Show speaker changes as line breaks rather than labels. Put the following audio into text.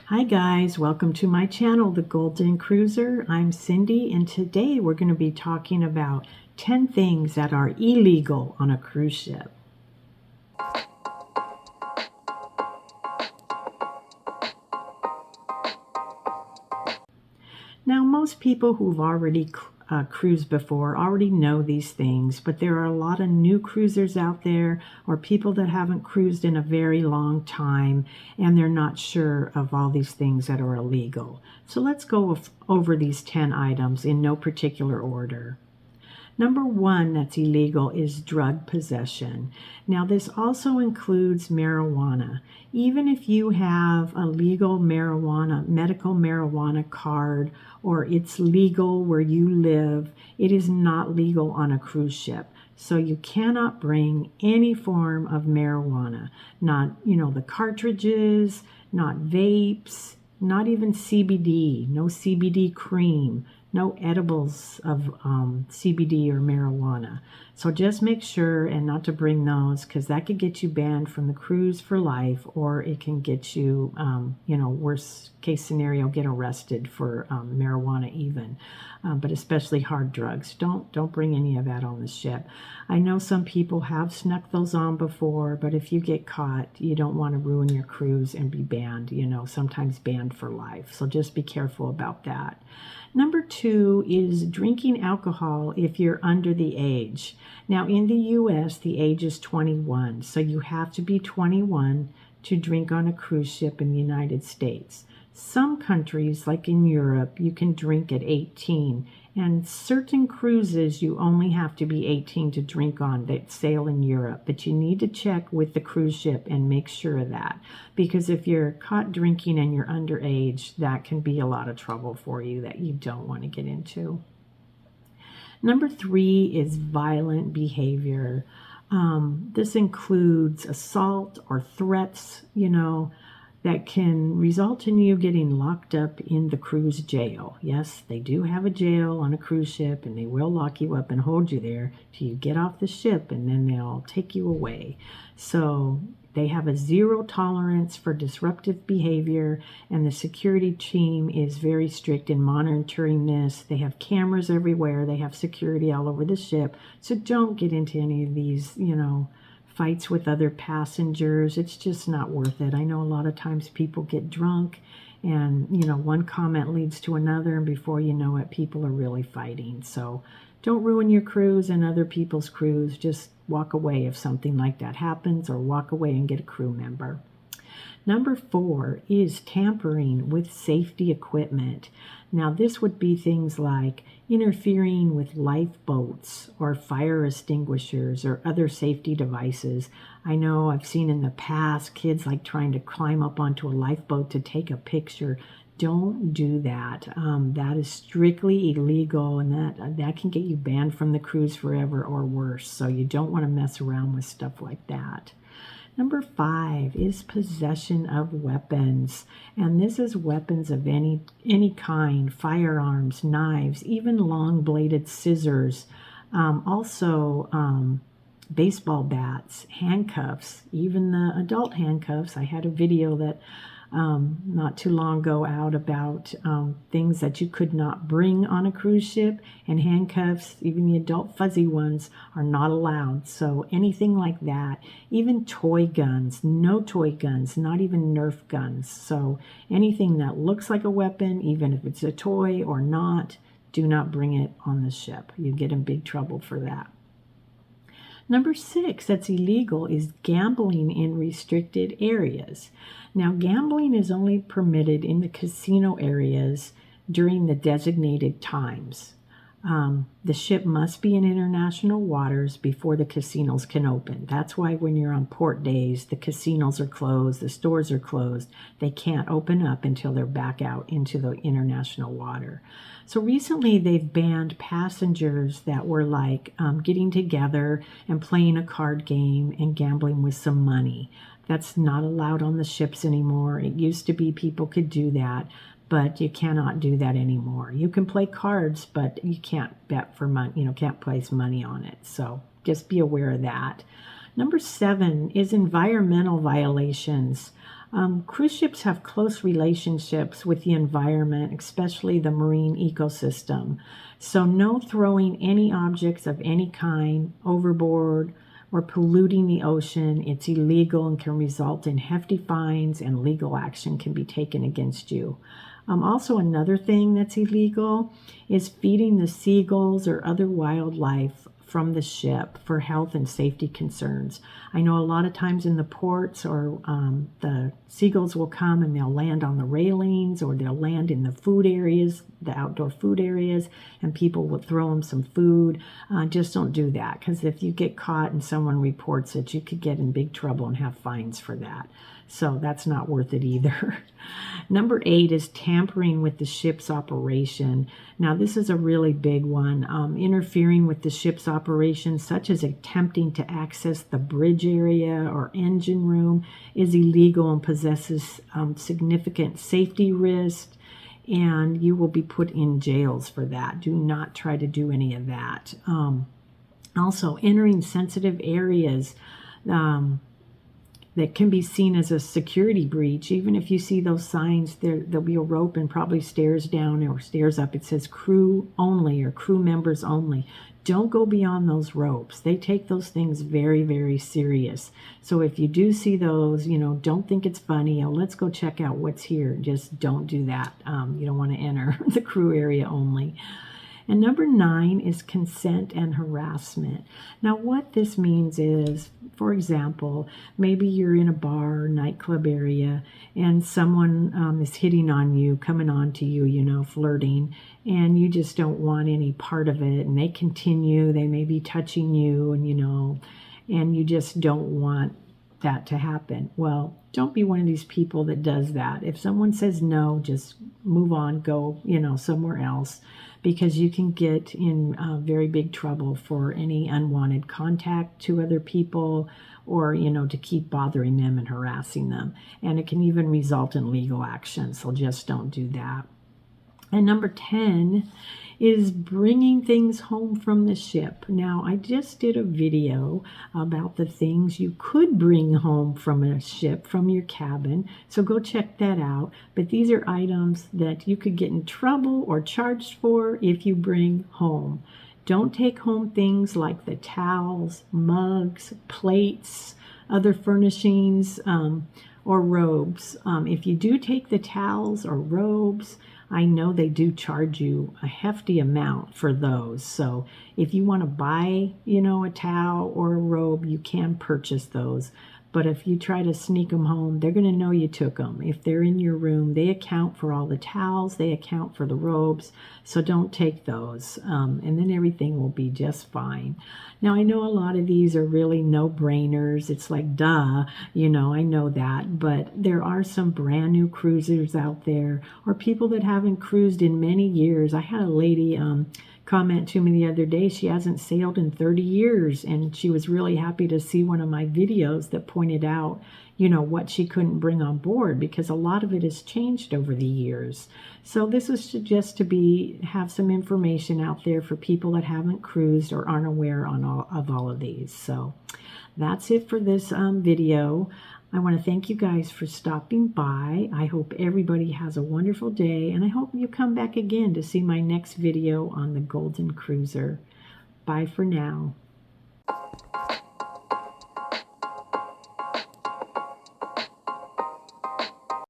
Hi guys, welcome to my channel, The Golden Cruiser. I'm Cindy, and today we're going to be talking about 10 things that are illegal on a cruise ship. Now, most people who've already cruised before already know these things, but there are a lot of new cruisers out there or people that haven't cruised in a very long time and they're not sure of all these things that are illegal. So let's go over these 10 items in no particular order. Number one that's illegal is drug possession. Now, this also includes marijuana. Even if you have a legal marijuana, medical marijuana card, or it's legal where you live, it is not legal on a cruise ship. So you cannot bring any form of marijuana, not, the cartridges, not vapes, not even CBD, no CBD cream, no edibles of CBD or marijuana. So just make sure and not to bring those, because that could get you banned from the cruise for life, or it can get you, worst case scenario, get arrested for marijuana even. But especially hard drugs. Don't bring any of that on the ship. I know some people have snuck those on before, but if you get caught, you don't want to ruin your cruise and be banned, sometimes banned for life. So just be careful about that. Number two is drinking alcohol if you're under the age. Now, in the U.S., the age is 21, so you have to be 21 to drink on a cruise ship in the United States. Some countries, like in Europe, you can drink at 18, and certain cruises you only have to be 18 to drink on that sail in Europe. But you need to check with the cruise ship and make sure of that, because if you're caught drinking and you're underage, that can be a lot of trouble for you that you don't want to get into. Number three is violent behavior. This includes assault or threats, that can result in you getting locked up in the cruise jail. Yes, they do have a jail on a cruise ship, and they will lock you up and hold you there till you get off the ship, and then they'll take you away. So they have a zero tolerance for disruptive behavior, and the security team is very strict in monitoring this. They have cameras everywhere. They have security all over the ship. So don't get into any of these, fights with other passengers. It's just not worth it. I know a lot of times people get drunk and, one comment leads to another, and before you know it, people are really fighting. So don't ruin your cruise and other people's cruise. Just walk away if something like that happens, or walk away and get a crew member. Number four is tampering with safety equipment. Now, this would be things like interfering with lifeboats or fire extinguishers or other safety devices. I know I've seen in the past kids like trying to climb up onto a lifeboat to take a picture. Don't do that. That is strictly illegal, and that can get you banned from the cruise forever or worse. So you don't want to mess around with stuff like that. Number five is possession of weapons, and this is weapons of any kind, firearms, knives, even long-bladed scissors, also baseball bats, handcuffs, even the adult handcuffs. I had a video that not too long ago out about things that you could not bring on a cruise ship, and handcuffs, even the adult fuzzy ones, are not allowed. So anything like that, even toy guns, no toy guns, not even Nerf guns. So anything that looks like a weapon, even if it's a toy or not, do not bring it on the ship. You get in big trouble for that. Number six that's illegal is gambling in restricted areas. Now, gambling is only permitted in the casino areas during the designated times. The ship must be in international waters before the casinos can open. That's why when you're on port days, the casinos are closed, the stores are closed. They can't open up until they're back out into the international water. So recently they've banned passengers that were like getting together and playing a card game and gambling with some money. That's not allowed on the ships anymore. It used to be people could do that, but you cannot do that anymore. You can play cards, but you can't bet for money, can't place money on it. So just be aware of that. Number seven is environmental violations. Cruise ships have close relationships with the environment, especially the marine ecosystem. So no throwing any objects of any kind overboard or polluting the ocean. It's illegal and can result in hefty fines, and legal action can be taken against you. Also, another thing that's illegal is feeding the seagulls or other wildlife from the ship for health and safety concerns. I know a lot of times in the ports, or the seagulls will come and they'll land on the railings, or they'll land in the food areas, the outdoor food areas, and people will throw them some food. Just don't do that, because if you get caught and someone reports it, you could get in big trouble and have fines for that. So that's not worth it either. Number 8 is tampering with the ship's operation. Now, this is a really big one. Interfering with the ship's operation, such as attempting to access the bridge area or engine room, is illegal and possesses significant safety risk, and you will be put in jails for that. Do not try to do any of that. Also, entering sensitive areas that can be seen as a security breach. Even if you see those signs, there'll be a rope and probably stairs down or stairs up. It says crew only or crew members only. Don't go beyond those ropes. They take those things very, very serious. So if you do see those, don't think it's funny. Let's go check out what's here. Just don't do that. You don't want to enter the crew area only. And number 9 is consent and harassment. Now, what this means is, for example, maybe you're in a bar or nightclub area and someone is hitting on you, coming on to you, flirting, and you just don't want any part of it, and they continue, they may be touching you, and you just don't want that to happen. Well, don't be one of these people that does that. If someone says no, just move on, go, somewhere else, because you can get in very big trouble for any unwanted contact to other people, or, to keep bothering them and harassing them. And it can even result in legal action. So just don't do that. And number 10 is bringing things home from the ship. Now, I just did a video about the things you could bring home from a ship, from your cabin, so go check that out. But these are items that you could get in trouble or charged for if you bring home. Don't take home things like the towels, mugs, plates, other furnishings, or robes. If you do take the towels or robes, I know they do charge you a hefty amount for those. So if you want to buy, a towel or a robe, you can purchase those. But if you try to sneak them home, they're going to know you took them. If they're in your room, they account for all the towels, they account for the robes. So don't take those. And then everything will be just fine. Now, I know a lot of these are really no-brainers. It's like, duh, I know that. But there are some brand new cruisers out there, or people that haven't cruised in many years. I had a lady comment to me the other day. She hasn't sailed in 30 years, and she was really happy to see one of my videos that pointed out, what she couldn't bring on board, because a lot of it has changed over the years. So this is just to have some information out there for people that haven't cruised or aren't aware of all of these. So that's it for this video. I want to thank you guys for stopping by. I hope everybody has a wonderful day, and I hope you come back again to see my next video on the Golden Cruiser. Bye for now.